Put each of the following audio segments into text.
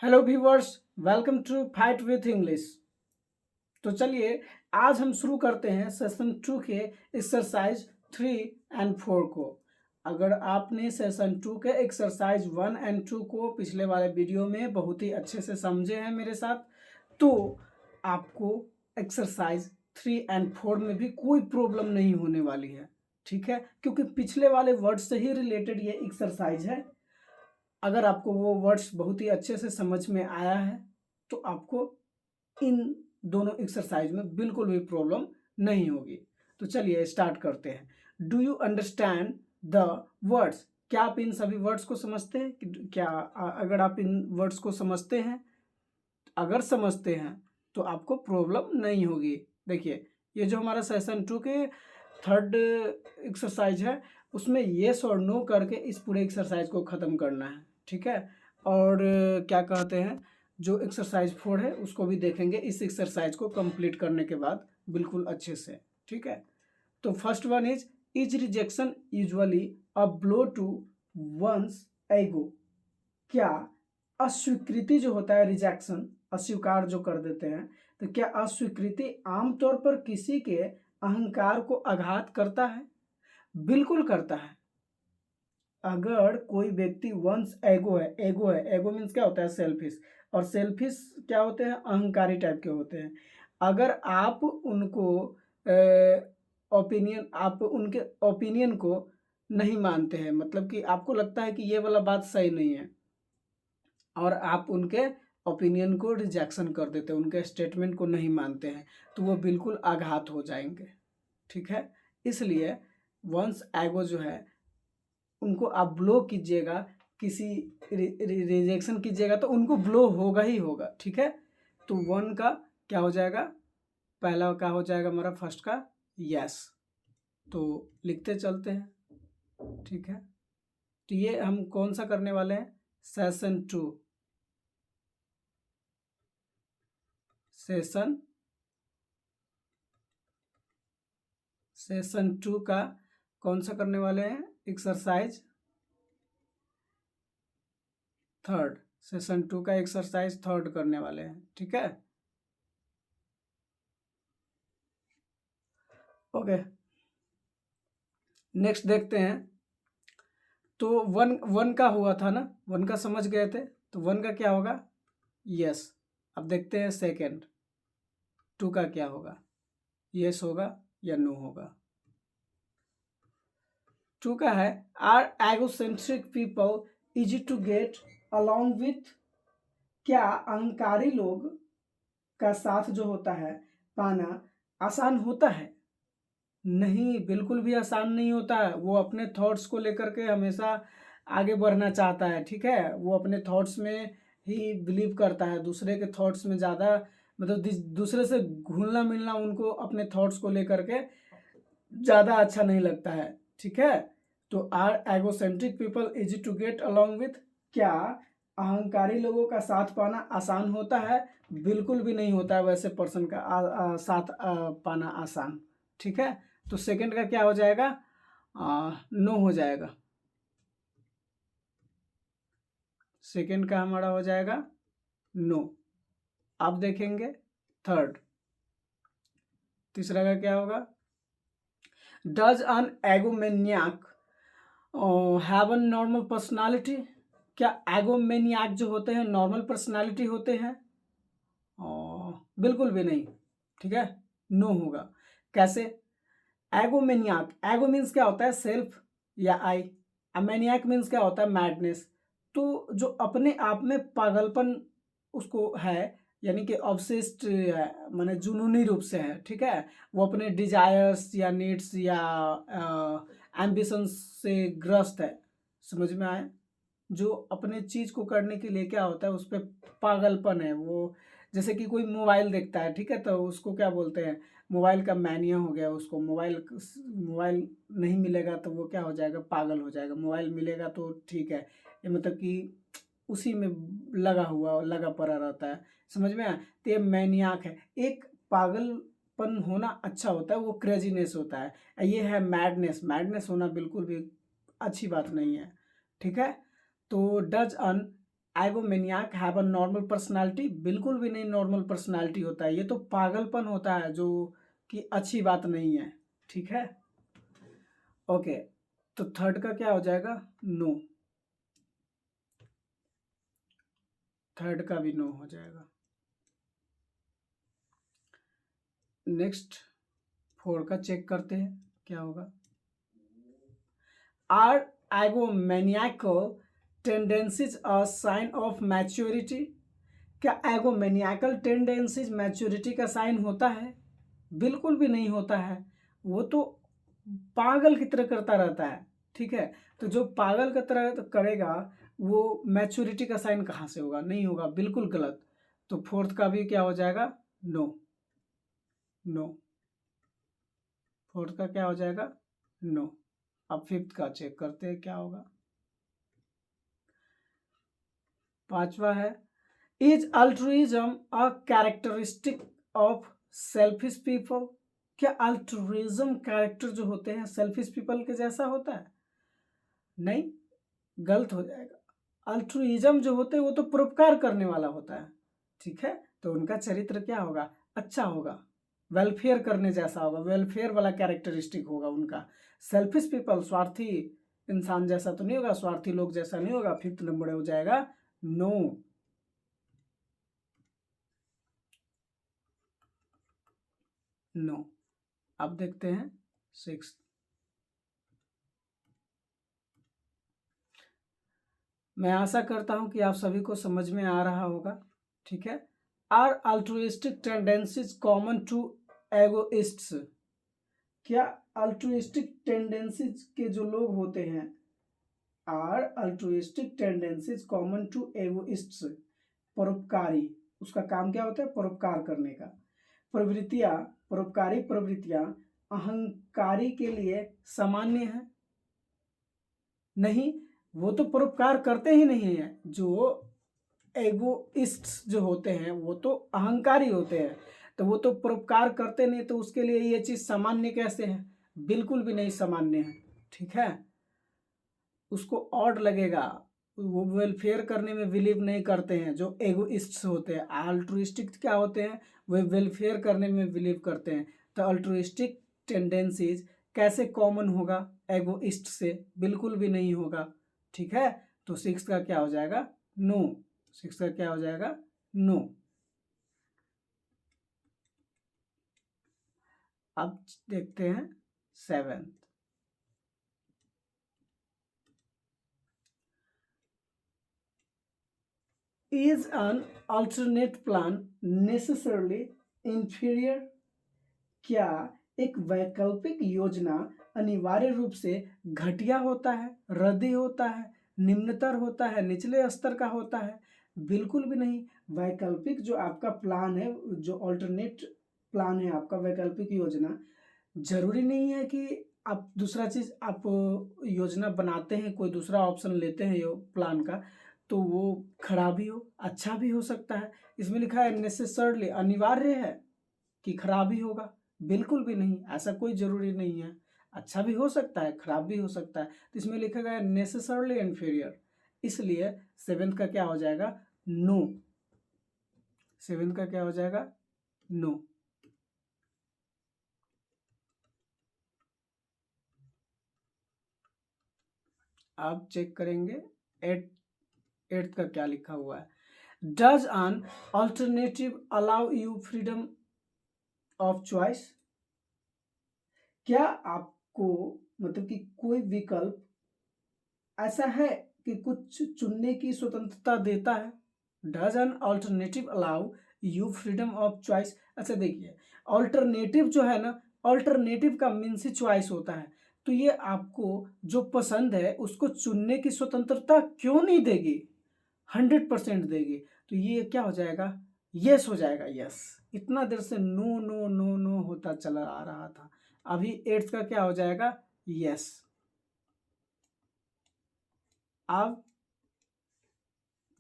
Hello viewers, welcome to fight with English. तो चलिए आज हम शुरू करते हैं सेशन 2 के एक्सरसाइज 3 एंड 4 को। अगर आपने सेशन 2 के एक्सरसाइज 1 एंड 2 को पिछले वाले वीडियो में बहुत ही अच्छे से समझे हैं मेरे साथ, तो आपको एक्सरसाइज 3 एंड 4 में भी कोई प्रॉब्लम नहीं होने वाली है। ठीक है, क्योंकि पिछले वाले वर्ड से ही रिलेटेड ये एक्सरसाइज है। अगर आपको वो वर्ड्स बहुत ही अच्छे से समझ में आया है तो आपको इन दोनों एक्सरसाइज में बिल्कुल भी प्रॉब्लम नहीं होगी। तो चलिए स्टार्ट करते हैं। Do you understand the words? क्या आप इन सभी वर्ड्स को समझते हैं? क्या अगर आप इन वर्ड्स को समझते हैं, अगर समझते हैं तो आपको प्रॉब्लम नहीं होगी। देखिए, ये जो हमारा सेशन 2 के थर्ड एक्सरसाइज है, उसमें येस और नो करके इस पूरे एक्सरसाइज को ख़त्म करना है। ठीक है, और क्या कहते हैं, जो एक्सरसाइज 4 है उसको भी देखेंगे इस एक्सरसाइज को कंप्लीट करने के बाद बिल्कुल अच्छे से। ठीक है, तो first one is rejection usually a blow to one's ego? क्या अस्वीकृति जो होता है, रिजेक्शन, अस्वीकार जो कर देते हैं, तो क्या अस्वीकृति आमतौर पर किसी के अहंकार को आघात करता है? बिल्कुल करता है। अगर कोई व्यक्ति वंस एगो है, एगो मीन्स क्या होता है, सेल्फिश, और सेल्फिश क्या होते हैं, अहंकारी टाइप के होते हैं। अगर आप उनको आप उनके ओपिनियन को नहीं मानते हैं, मतलब कि आपको लगता है कि ये वाला बात सही नहीं है, और आप उनके ओपिनियन को रिजेक्शन कर देते हैं, उनके स्टेटमेंट को नहीं मानते हैं, तो वो बिल्कुल आघात हो जाएंगे। ठीक है, इसलिए वंस एगो जो है उनको आप ब्लो कीजिएगा, किसी रिजेक्शन कीजिएगा तो उनको ब्लो होगा ही होगा। ठीक है, तो वन का क्या हो जाएगा, पहला क्या हो जाएगा हमारा, फर्स्ट का यस। तो लिखते चलते हैं। ठीक है, तो ये हम कौन सा करने वाले हैं, सेशन 2, सेशन 2 का कौन सा करने वाले हैं, एक्सरसाइज थर्ड, सेशन 2 का एक्सरसाइज थर्ड करने वाले हैं। ठीक है, ओके, नेक्स्ट देखते हैं। तो वन वन का हुआ था ना, वन का समझ गए थे, तो वन का क्या होगा, यस। अब देखते हैं सेकंड, 2 का क्या होगा, यस होगा या नो होगा। 2 का है, are egocentric people easy to get along with? क्या अहंकारी लोग का साथ जो होता है पाना आसान होता है? नहीं, बिल्कुल भी आसान नहीं होता है। वो अपने थॉट्स को लेकर के हमेशा आगे बढ़ना चाहता है। ठीक है, वो अपने थॉट्स में ही बिलीव करता है, दूसरे के थॉट्स में ज़्यादा, मतलब दूसरे से घुलना मिलना उनको अपने थॉट्स को लेकर के ज़्यादा अच्छा नहीं लगता है। ठीक है, तो are egocentric people easy to get along with? क्या अहंकारी लोगों का साथ पाना आसान होता है? बिल्कुल भी नहीं होता है वैसे पर्सन का साथ पाना आसान। ठीक है, तो सेकंड का क्या हो जाएगा, नो हो जाएगा। सेकंड का हमारा हो जाएगा नो। अब देखेंगे थर्ड, तीसरा का क्या होगा, does an egomaniac have an normal personality? क्या एगोमेनियाक जो होते हैं नॉर्मल पर्सनालिटी होते हैं? बिल्कुल भी नहीं। ठीक है, नो होगा। कैसे, एगोमेनियाक, एगो मीन्स क्या होता है, सेल्फ या आई, मैनियाक मीन्स क्या होता है, मैडनेस। तो जो अपने आप में पागलपन उसको है, यानी कि ऑब्सेस्ड है, माने जुनूनी रूप से है। ठीक है, वो अपने डिजायर्स या नीड्स या एम्बिशंस से ग्रस्त है। समझ में आए, जो अपने चीज को करने के लिए क्या होता है, उस पर पागलपन है। वो जैसे कि कोई मोबाइल देखता है, ठीक है, तो उसको क्या बोलते हैं, मोबाइल का मैनिया हो गया, उसको मोबाइल मोबाइल नहीं मिलेगा तो वो क्या हो जाएगा, पागल हो जाएगा। मोबाइल मिलेगा तो ठीक है, ये मतलब कि उसी में लगा पड़ा रहता है। समझ में आया, तो ये मैनियाक है। एक पागलपन होना अच्छा होता है, वो क्रेजीनेस होता है। ये है मैडनेस, मैडनेस होना बिल्कुल भी अच्छी बात नहीं है। ठीक है, तो does an egomaniac have a normal personality, बिल्कुल भी नहीं नॉर्मल पर्सनालिटी होता है, ये तो पागलपन होता है जो कि अच्छी बात नहीं है। ठीक है, ओके। तो थर्ड का क्या हो जाएगा? नो। थर्ड का भी नो हो जाएगा। नेक्स्ट फोर का चेक करते हैं क्या होगा। Are egomaniacal tendencies a sign of maturity, क्या एगोमेनियाकल टेंडेंसीज मैच्योरिटी का साइन होता है? बिल्कुल भी नहीं होता है, वो तो पागल की तरह करता रहता है। ठीक है, तो जो पागल की तरह करेगा वो मैच्योरिटी का साइन कहाँ से होगा? नहीं होगा, बिल्कुल गलत। तो फोर्थ का भी क्या हो जाएगा? नो। नो, फोर्थ का क्या हो जाएगा? नो। अब फिफ्थ का चेक करते हैं क्या होगा। पांचवा है, is altruism a characteristic of selfish people, क्या अल्ट्रुइज्म कैरेक्टर जो होते हैं सेल्फिश पीपल के जैसा होता है? नहीं, गलत हो जाएगा। अल्ट्रुइज्म जो होते हैं वो तो परोपकार करने वाला होता है। ठीक है, तो उनका चरित्र क्या होगा? अच्छा होगा, वेलफेयर करने जैसा होगा, वेलफेयर वाला कैरेक्टरिस्टिक होगा उनका। सेल्फिश पीपल, स्वार्थी इंसान जैसा तो नहीं होगा, स्वार्थी लोग जैसा नहीं होगा। फिफ्थ नंबर हो जाएगा नो। नो। अब देखते हैं सिक्स। मैं आशा करता हूं कि आप सभी को समझ में आ रहा होगा। ठीक है, are altruistic tendencies common to egoists, क्या अल्ट्रुइस्टिक टेंडेंसीज के जो लोग होते हैं, are altruistic tendencies common to egoists, परोपकारी, उसका काम क्या होता है? परोपकार करने का। प्रवृत्तियां, परोपकारी प्रवृत्तियां अहंकारी के लिए सामान्य है? नहीं, वो तो परोपकार करते ही नहीं है। जो एगोइस्ट्स जो होते हैं वो तो अहंकारी होते हैं, तो वो तो परोपकार करते नहीं, तो उसके लिए ये चीज सामान्य कैसे है? बिल्कुल भी नहीं सामान्य है। ठीक है, उसको ऑड लगेगा, वो वेलफेयर करने में बिलीव नहीं करते हैं जो एगोइस्ट्स होते हैं। अल्ट्रुइस्टिक क्या होते हैं? वे वेलफेयर करने में बिलीव करते हैं। तो अल्ट्रुइस्टिक टेंडेंसीज कैसे कॉमन होगा एगोइस्ट से? बिल्कुल भी नहीं होगा। ठीक है, तो सिक्स का क्या हो जाएगा? नो। सिक्स का क्या हो जाएगा? नो। अब देखते हैं seventh. Is an alternate plan necessarily inferior, क्या एक वैकल्पिक योजना अनिवार्य रूप से घटिया होता है, रद्दी होता है, निम्नतर होता है, निचले स्तर का होता है? बिल्कुल भी नहीं। वैकल्पिक जो आपका प्लान है, जो ऑल्टरनेट प्लान है आपका, वैकल्पिक योजना, जरूरी नहीं है कि आप दूसरा चीज आप योजना बनाते हैं, कोई दूसरा ऑप्शन लेते हैं यो प्लान का, तो वो खराब ही हो, अच्छा भी हो सकता है। इसमें लिखा है नेसेसरली, अनिवार्य है कि खराब ही होगा? बिल्कुल भी नहीं, ऐसा कोई जरूरी नहीं है। अच्छा भी हो सकता है, खराब भी हो सकता है। तो इसमें लिखा गया है नेसेसरली इन्फीरियर, इसलिए सेवेंथ का क्या हो जाएगा? नो। सेवेंथ का क्या हो जाएगा? नो। आप चेक करेंगे एट एट्थ का क्या लिखा हुआ है। Does an alternative allow you freedom of choice, क्या आपको मतलब कि कोई विकल्प ऐसा है कि कुछ चुनने की स्वतंत्रता देता है? Does an alternative allow you freedom of choice. अच्छा देखिए, ऑल्टरनेटिव जो है ना, ऑल्टरनेटिव का मीन्स ही चॉइस होता है। तो ये आपको जो पसंद है उसको चुनने की स्वतंत्रता क्यों नहीं देगी? 100% देगी। तो ये क्या हो जाएगा? यस हो जाएगा, यस। इतना देर से नो नो नो नो होता चला आ रहा था, अभी एट्थ का क्या हो जाएगा? यस। अब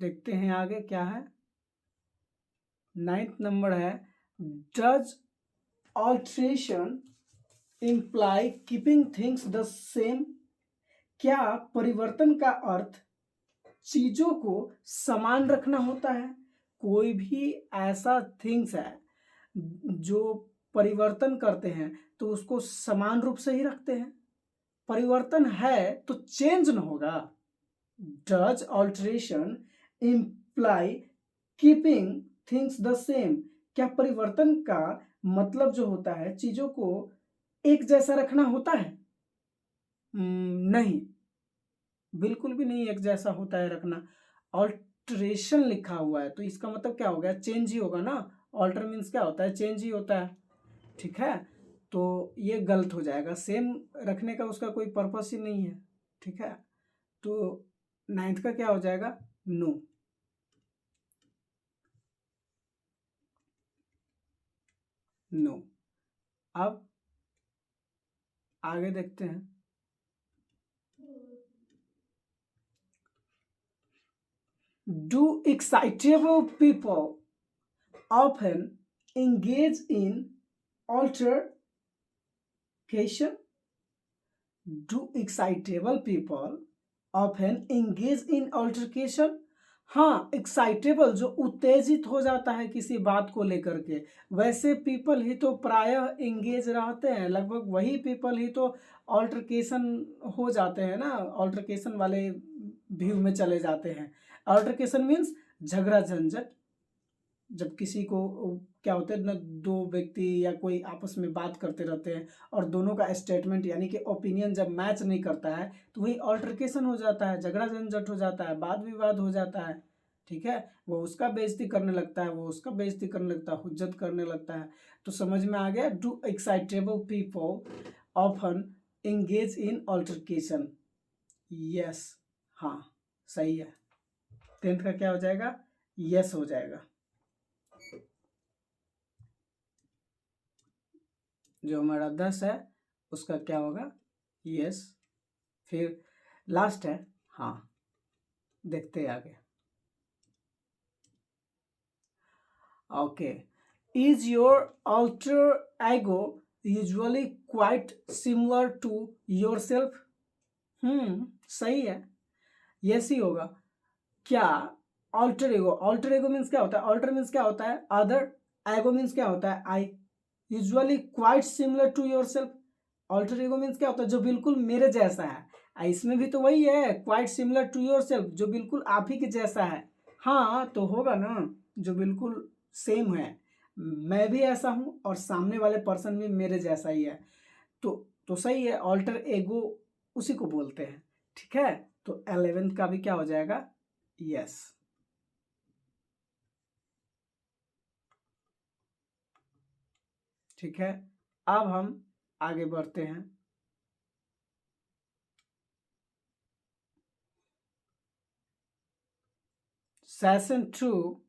देखते हैं आगे क्या है। नाइन्थ नंबर है, does alteration imply keeping things the same, क्या परिवर्तन का अर्थ चीजों को समान रखना होता है। कोई भी ऐसा थिंग्स है जो परिवर्तन करते हैं तो उसको समान रूप से ही रखते हैं। परिवर्तन है तो चेंज न होगा। Does alteration imply keeping things the same? क्या परिवर्तन का मतलब जो होता है चीजों को एक जैसा रखना होता है? नहीं, बिल्कुल भी नहीं एक जैसा होता है रखना। ऑल्टरेशन लिखा हुआ है तो इसका मतलब क्या हो गया? चेंज ही होगा ना। ऑल्टर मीन्स क्या होता है? चेंज ही होता है। ठीक है, तो ये गलत हो जाएगा। सेम रखने का उसका कोई पर्पस ही नहीं है। ठीक है, तो 9th का क्या हो जाएगा? नो। नो। अब आगे देखते हैं। Do excitable people often engage in altercation? Do excitable people often engage in altercation? हाँ, एक्साइटेबल जो उत्तेजित हो जाता है किसी बात को लेकर के, वैसे पीपल ही तो प्रायः एंगेज रहते हैं। लगभग वही पीपल ही तो ऑल्टरकेशन हो जाते हैं ना, ऑल्टरकेशन वाले व्यू में चले जाते हैं। ऑल्टरकेशन मीन्स झगड़ा झंझट। जब किसी को क्या होता है ना, दो व्यक्ति या कोई आपस में बात करते रहते हैं और दोनों का स्टेटमेंट यानी कि ओपिनियन जब मैच नहीं करता है तो वही ऑल्टरकेशन हो जाता है, झगड़ा झंझट हो जाता है, वाद विवाद हो जाता है। ठीक है, वो उसका बेइज्जती करने लगता है, वो उसका बेइज्जती करने लगता है, हुज्जत करने लगता है। तो समझ में आ गया? Do excitable people often engage in altercation? Yes, हाँ सही है। 10th का क्या हो जाएगा? यस हो जाएगा। जो हमारा 10 है उसका क्या होगा? यस। फिर लास्ट है, हाँ देखते हैं आगे। Okay, is your alter ego usually quite similar to your self? सही है, यस ही होगा। क्या ऑल्टर ईगो मीन्स क्या होता है? ऑल्टर मीन्स क्या होता है? अदर। ईगो मीन्स क्या होता है? I. Usually quite similar to your self. Alter ego means क्या होता है? जो बिल्कुल मेरे जैसा है। इसमें भी तो वही है, quite similar to your self, जो बिल्कुल आप ही के जैसा है। हाँ तो होगा ना, जो बिल्कुल सेम है। मैं भी ऐसा हूँ और सामने वाले पर्सन भी मेरे जैसा ही है। तो सही है, ऑल्टर ईगो उसी को बोलते हैं। ठीक है, तो 11th का भी क्या हो जाएगा? यस। ठीक है, अब हम आगे बढ़ते हैं। सेशन 2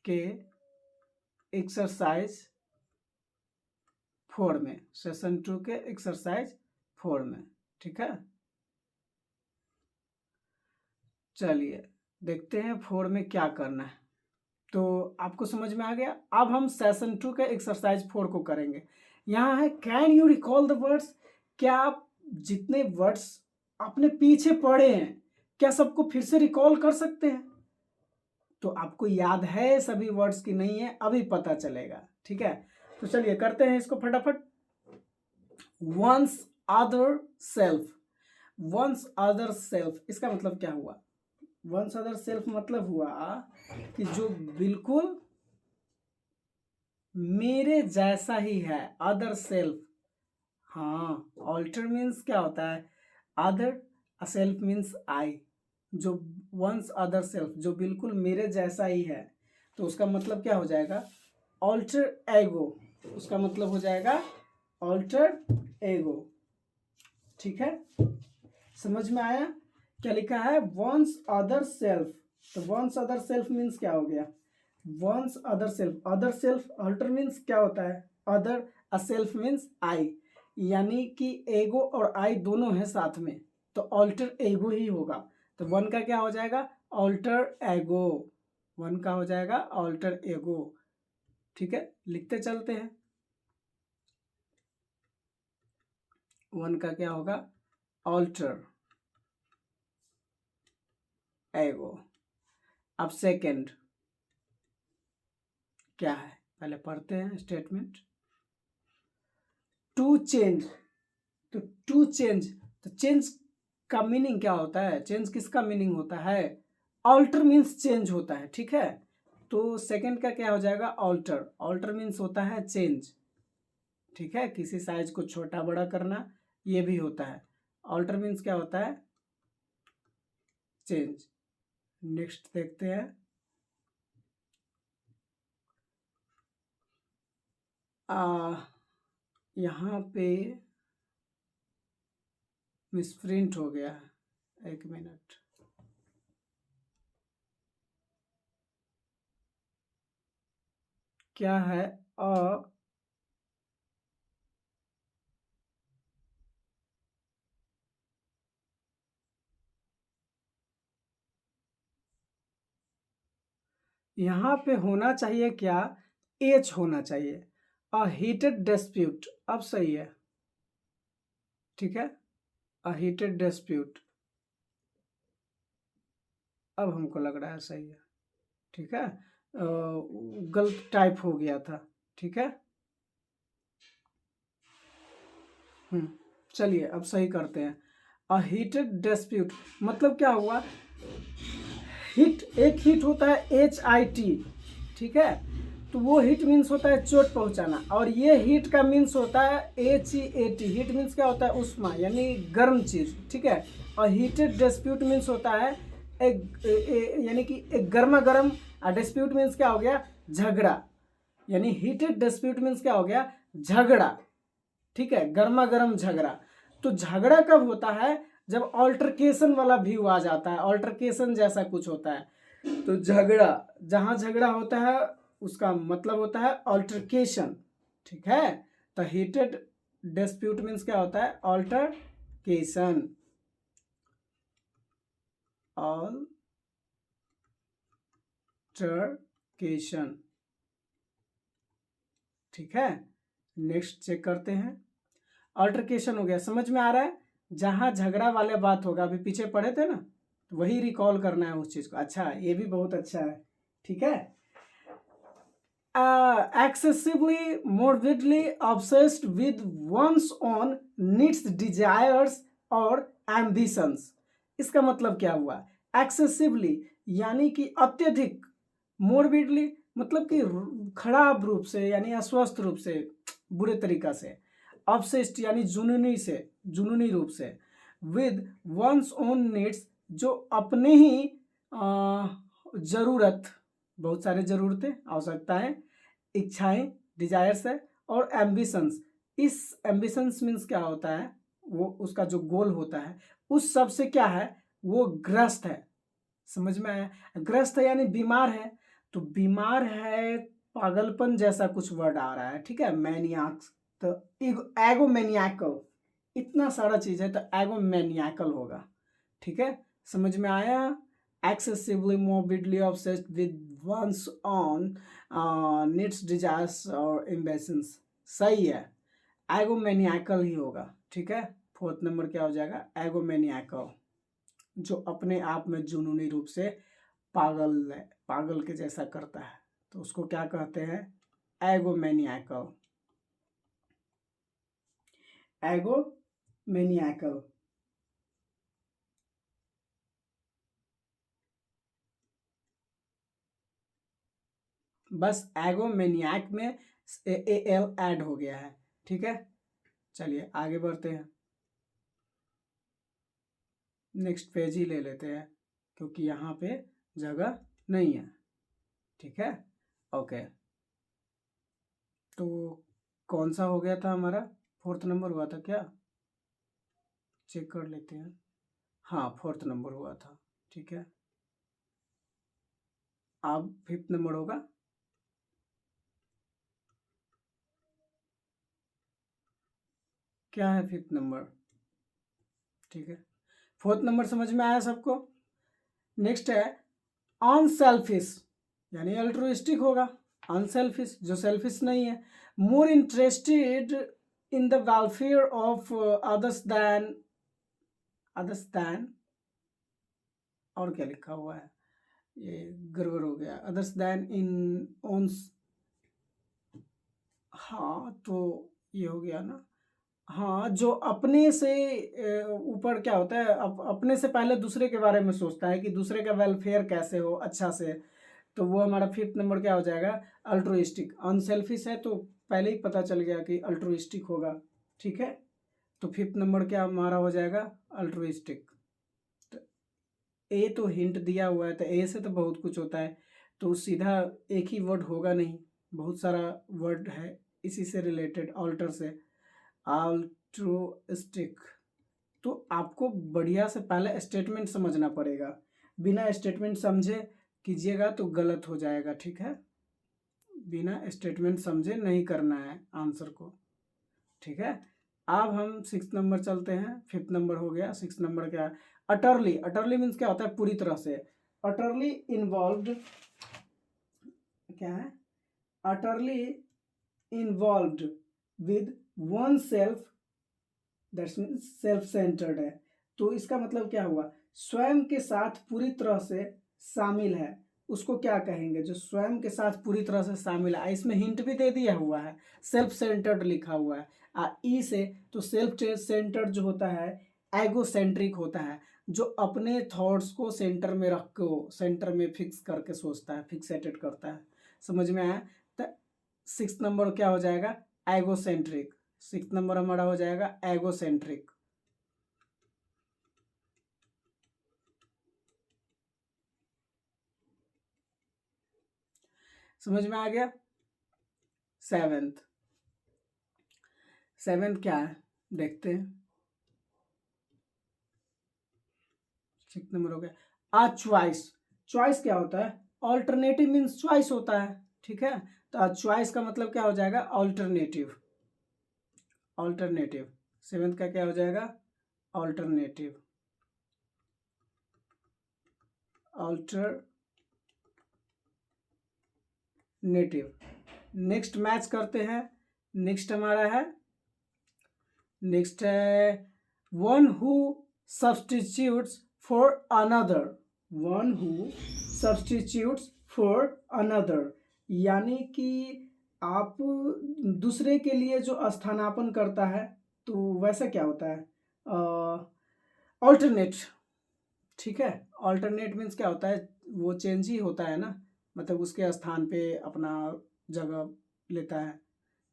के एक्सरसाइज 4 में, सेशन 2 के एक्सरसाइज 4 में। ठीक है, चलिए देखते हैं 4 में क्या करना है। तो आपको समझ में आ गया। अब हम सेशन 2 के एक्सरसाइज 4 को करेंगे। यहाँ है, can you recall the words? क्या आप जितने वर्ड्स आपने पीछे पढ़े हैं क्या सबको फिर से रिकॉल कर सकते हैं? तो आपको याद है सभी वर्ड्स की नहीं है, अभी पता चलेगा। ठीक है, तो चलिए करते हैं इसको फटाफट। One's other self. One's other self इसका मतलब क्या हुआ? वंस अदर सेल्फ मतलब हुआ कि जो बिल्कुल मेरे जैसा ही है, अदर सेल्फ। हाँ, ऑल्टर मीन्स क्या होता है? अदर, सेल्फ मीन्स आई। जो वंस अदर सेल्फ जो बिल्कुल मेरे जैसा ही है, तो उसका मतलब क्या हो जाएगा? ऑल्टर एगो। उसका मतलब हो जाएगा ऑल्टर एगो। ठीक है, समझ में आया? क्या लिखा है? One's other self. तो वंस अदर सेल्फ मीन्स क्या हो गया? One's other self, other self alter means क्या होता है? Other, a self means I, यानी कि एगो और आई दोनों हैं साथ में, तो ऑल्टर एगो ही होगा। तो वन का क्या हो जाएगा? ऑल्टर एगो। वन का हो जाएगा ऑल्टर एगो। ठीक है, लिखते चलते हैं। वन का क्या होगा? ऑल्टर। एगो। अब सेकंड क्या है, पहले पढ़ते हैं स्टेटमेंट। टू चेंज, तो टू चेंज, तो चेंज का मीनिंग क्या होता है, चेंज किसका मीनिंग होता है, ऑल्टर मीन्स चेंज होता है, ठीक है। तो सेकंड का क्या हो जाएगा, ऑल्टर, ऑल्टर मीन्स होता है चेंज, ठीक है, किसी साइज को छोटा बड़ा करना, ये भी होता है। ऑल्टर मीन्स क्या होता है, चेंज। नेक्स्ट देखते हैं, यहाँ पे मिसप्रिंट हो गया है, 1 मिनट। क्या है, यहाँ पे होना चाहिए क्या, एच होना चाहिए, अ हीटेड डिस्प्यूट, अब सही है, ठीक है, अ हीटेड डिस्प्यूट, अब हमको लग रहा है सही है, ठीक है, गलत टाइप हो गया था, ठीक है। चलिए अब सही करते हैं। अ हीटेड डिस्प्यूट मतलब क्या हुआ, हिट, एक हिट होता है HIT, ठीक है, तो वो हिट मीन्स होता है चोट पहुंचाना, और ये हिट का मीन्स होता है HEAT, हिट मीन्स क्या होता है, उष्मा यानी गर्म चीज, ठीक है। और हीटेड डिस्प्यूट मीन्स होता है यानी कि एक गर्मा गर्म, डिस्प्यूट मीन्स क्या हो गया, झगड़ा, यानी हीटेड डिस्प्यूट मीन्स क्या हो गया, झगड़ा, ठीक है, गर्मा गर्म झगड़ा। तो झगड़ा कब होता है, जब ऑल्टरकेशन वाला व्यू आ जाता है, ऑल्टरकेशन जैसा कुछ होता है। तो झगड़ा, जहां झगड़ा होता है उसका मतलब होता है ऑल्टरकेशन, ठीक है। तो हीटेड डिस्प्यूट मीन्स क्या होता है, ऑल्टरकेशन, ऑल्टरकेशन, ठीक है। नेक्स्ट चेक करते हैं, अल्टरकेशन हो गया, समझ में आ रहा है, जहां झगड़ा वाले बात होगा, अभी पीछे पढ़े थे ना, तो वही रिकॉल करना है उस चीज को। अच्छा, ये भी बहुत अच्छा है, ठीक है। Excessively morbidly obsessed with one's own needs, desires और ambitions, इसका मतलब क्या हुआ, एक्सेसिवली यानी कि अत्यधिक, मोरबिडली मतलब कि खराब रूप से यानी अस्वस्थ रूप से, बुरे तरीका से, ऑब्सेस्ड यानी जुनूनी से, जुनूनी रूप से, विद वंस ओन नीड्स जो अपने ही जरूरत, बहुत सारे जरूरतें, आवश्यकताएं, इच्छाएं, डिजायर्स है, और एम्बिशंस, इस एम्बिशंस मीन्स क्या होता है, वो उसका जो गोल होता है उस सब से क्या है, वो ग्रस्त है, समझ में आया, ग्रस्त है यानी बीमार है, तो बीमार है, पागलपन जैसा कुछ वर्ड आ रहा है, ठीक है, मैनियाक्स, तो एगोमेनियाकल, इतना सारा चीज है, तो एगोमेनियाकल होगा, ठीक है, समझ में आया। excessively morbidly obsessed with one's own needs, desires और ambitions, सही है, एगोमेनियाकल ही होगा, ठीक है। फोर्थ नंबर क्या हो जाएगा, एगोमेनियाकल, जो अपने आप में जुनूनी रूप से पागल है, पागल के जैसा करता है, तो उसको क्या कहते हैं, एगोमेनियाकल, एगोमेनियाकल। बस एगोमेनियाक में AL ऐड हो गया है, ठीक है। चलिए आगे बढ़ते हैं, नेक्स्ट पेज ही ले लेते हैं, क्योंकि यहाँ पे जगह नहीं है, ठीक है, ओके। तो कौन सा हो गया था हमारा, फोर्थ नंबर हुआ था क्या, चेक कर लेते हैं, हाँ फोर्थ नंबर हुआ था, ठीक है। अब फिफ्थ नंबर होगा, क्या है फिफ्थ नंबर, ठीक है। फोर्थ नंबर समझ में आया सबको। नेक्स्ट है अनसेल्फिश, यानी अल्ट्रुइस्टिक होगा, अनसेल्फिश जो सेल्फिश नहीं है, more interested in the welfare of others than और क्या लिखा हुआ है, ये गड़बड़ हो गया, अदर्स दैन इन ओन्स, हाँ तो ये हो गया ना, हाँ जो अपने से ऊपर क्या होता है, अपने से पहले दूसरे के बारे में सोचता है कि दूसरे का वेलफेयर कैसे हो अच्छा से, तो वो हमारा फिफ्थ नंबर क्या हो जाएगा, अल्ट्रुइस्टिक। अनसेल्फिश है तो पहले ही पता चल गया कि अल्ट्रुइस्टिक होगा, ठीक है। तो फिफ्थ नंबर क्या हमारा हो जाएगा, अल्ट्रुइस्टिक। तो ए तो हिंट दिया हुआ है, तो ए से तो बहुत कुछ होता है, तो सीधा एक ही वर्ड होगा नहीं, बहुत सारा वर्ड है इसी से रिलेटेड, ऑल्टर से, अल्ट्रुइस्टिक। तो आपको बढ़िया से पहले स्टेटमेंट समझना पड़ेगा, बिना स्टेटमेंट समझे कीजिएगा तो गलत हो जाएगा, ठीक है। बिना स्टेटमेंट समझे नहीं करना है आंसर को, ठीक है। अब हम सिक्स नंबर चलते हैं, फिफ्थ नंबर हो गया, सिक्स नंबर क्या है, अटरली। अटरली मीन्स क्या होता है, पूरी तरह से। अटरली इन्वॉल्व्ड क्या है, utterly involved with one self, that's means self centred है। तो इसका मतलब क्या हुआ, स्वयं के साथ पूरी तरह से शामिल है, उसको क्या कहेंगे, जो स्वयं के साथ पूरी तरह से शामिल है। इसमें हिंट भी दे दिया हुआ है, सेल्फ सेंटर्ड लिखा हुआ है ई से, तो सेल्फ सेंटर्ड जो होता है एगोसेंट्रिक होता है, जो अपने थॉट्स को सेंटर में रख को सेंटर में फिक्स करके सोचता है, फिक्सेटेड करता है। समझ में आया। तो सिक्स नंबर क्या हो जाएगा, एगोसेंट्रिक। सिक्स नंबर हमारा हो जाएगा एगोसेंट्रिक। समझ में आ गया। सेवेंथ, सेवेंथ क्या है देखते हैं, सिक्स नंबर हो गया आ चॉइस। चॉइस क्या होता है, ऑल्टरनेटिव मीन्स चॉइस होता है, ठीक है। तो चॉइस का मतलब क्या हो जाएगा, ऑल्टरनेटिव। ऑल्टरनेटिव सेवेंथ का क्या हो जाएगा, ऑल्टरनेटिव। ऑल्टरनेटिव। नेक्स्ट मैच करते हैं, नेक्स्ट हमारा है, नेक्स्ट है one who substitutes for another. One who substitutes for another, यानी कि आप दूसरे के लिए जो स्थानापन करता है, तो वैसा क्या होता है, ऑल्टरनेट, ठीक है। ऑल्टरनेट मीन्स क्या होता है, वो चेंज ही होता है ना, मतलब उसके स्थान पे अपना जगह लेता है,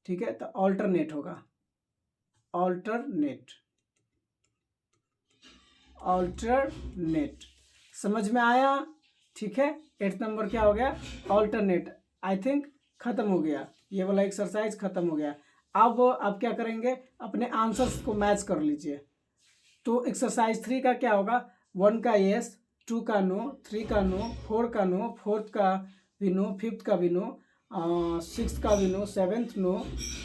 ठीक है। तो ऑल्टरनेट होगा, ऑल्टरनेट। ऑल्टरनेट समझ में आया, ठीक है। एट्थ नंबर क्या हो गया, ऑल्टरनेट। आई थिंक खत्म हो गया, ये वाला एक्सरसाइज खत्म हो गया। अब आप क्या करेंगे, अपने आंसर्स को मैच कर लीजिए। तो एक्सरसाइज 3 का क्या होगा, 1 का यस, 2 का नो, 3 का नो, 4 का नो, 4th का भी नो, 5th का भी नो, 6th का भी no, 7th no,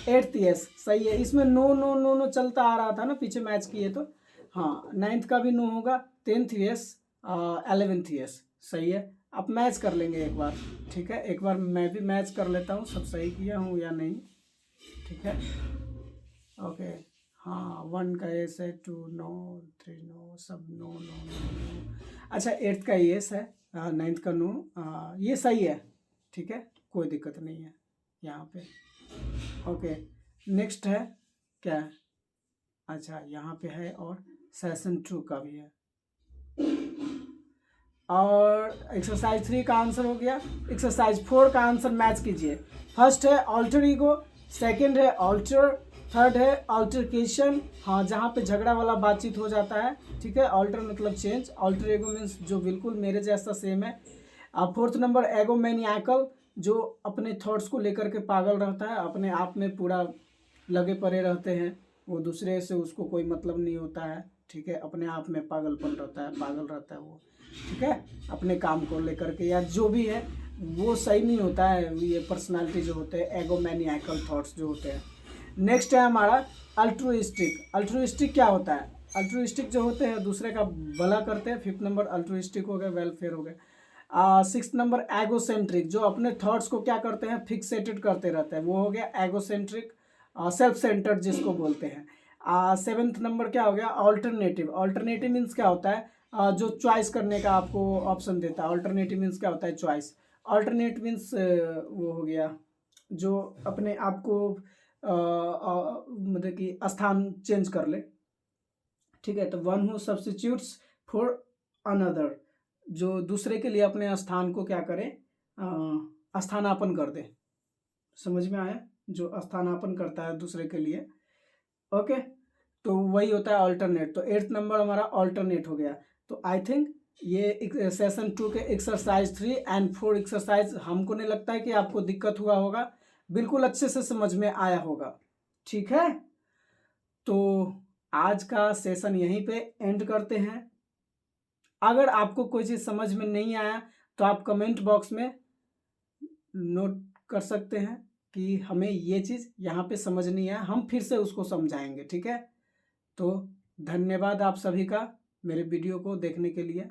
8th yes. सही है, इसमें नो नो नो नो चलता आ रहा था ना पीछे मैच किए तो, हाँ। 9th का भी नो होगा, 10th यस, 11th यस। सही है, आप मैच कर लेंगे एक बार, ठीक है। एक बार मैं भी मैच कर लेता हूँ, सब सही किया हूँ या नहीं, ठीक है। ओके, हाँ 1 का एस है, 2 नो, 3 नो, सब नो नो नो नो। अच्छा 8th का एस है, 9th का नो, ये सही है, ठीक है, कोई दिक्कत नहीं है यहाँ पे। ओके, नेक्स्ट है क्या, अच्छा यहाँ पे है, और सेशन 2 का भी है। और एक्सरसाइज 3 का आंसर हो गया। एक्सरसाइज 4 का आंसर मैच कीजिए। फर्स्ट है ऑल्टर ईगो, सेकंड है ऑल्टर, थर्ड है ऑल्टरकेशन, हाँ जहाँ पे झगड़ा वाला बातचीत हो जाता है, ठीक है। ऑल्टर मतलब चेंज, ऑल्टर ईगो मीन्स जो बिल्कुल मेरे जैसा सेम है। फोर्थ नंबर एगोमैनियाकल, जो अपने थॉट्स को लेकर के पागल रहता है, अपने आप में पूरा लगे पड़े रहते हैं, वो दूसरे से उसको कोई मतलब नहीं होता है, ठीक है। अपने आप में पागलपन रहता है, पागल रहता है वो, ठीक है, अपने काम को लेकर के या जो भी है, वो सही नहीं होता है। ये पर्सनालिटी जो होते हैं, एगोमैनियाकल थॉट्स जो होते हैं। नेक्स्ट है हमारा अल्ट्रुइस्टिक। अल्ट्रुइस्टिक क्या होता है, अल्ट्रुइस्टिक जो होते हैं दूसरे का भला करते हैं। फिफ्थ नंबर अल्ट्रुइस्टिक हो गया, वेलफेयर हो गया। सिक्स नंबर एगोसेंट्रिक, जो अपने थॉट्स को क्या करते हैं, फिक्सेटेड करते रहते हैं, वो हो गया एगोसेंट्रिक, सेल्फ सेंटर्ड जिसको बोलते हैं। सेवेंथ नंबर क्या हो गया, ऑल्टरनेटिव। ऑल्टरनेटिव मीन्स क्या होता है, जो चॉइस करने का आपको ऑप्शन देता है। अल्टरनेटिव मीन्स क्या होता है? चॉइस। अल्टरनेट मीन्स वो हो गया जो अपने आप को मतलब कि स्थान चेंज कर ले। ठीक है, तो one who substitutes for another, जो दूसरे के लिए अपने स्थान को क्या करे? स्थानापन कर दे। समझ में आया? जो स्थानापन करता है दूसरे के लिए। ओके, तो वही होता है अल्टरनेट। तो 8th नंबर हमारा अल्टरनेट हो गया। तो आई थिंक ये सेशन 2 के एक्सरसाइज 3 एंड 4 एक्सरसाइज हमको नहीं लगता है कि आपको दिक्कत हुआ होगा, बिल्कुल अच्छे से समझ में आया होगा। ठीक है, तो आज का सेशन यहीं पे एंड करते हैं। अगर आपको कोई चीज़ समझ में नहीं आया तो आप कमेंट बॉक्स में नोट कर सकते हैं कि हमें ये चीज़ यहाँ पे समझ नहीं आया, हम फिर से उसको समझाएंगे। ठीक है, तो धन्यवाद आप सभी का मेरे वीडियो को देखने के लिए।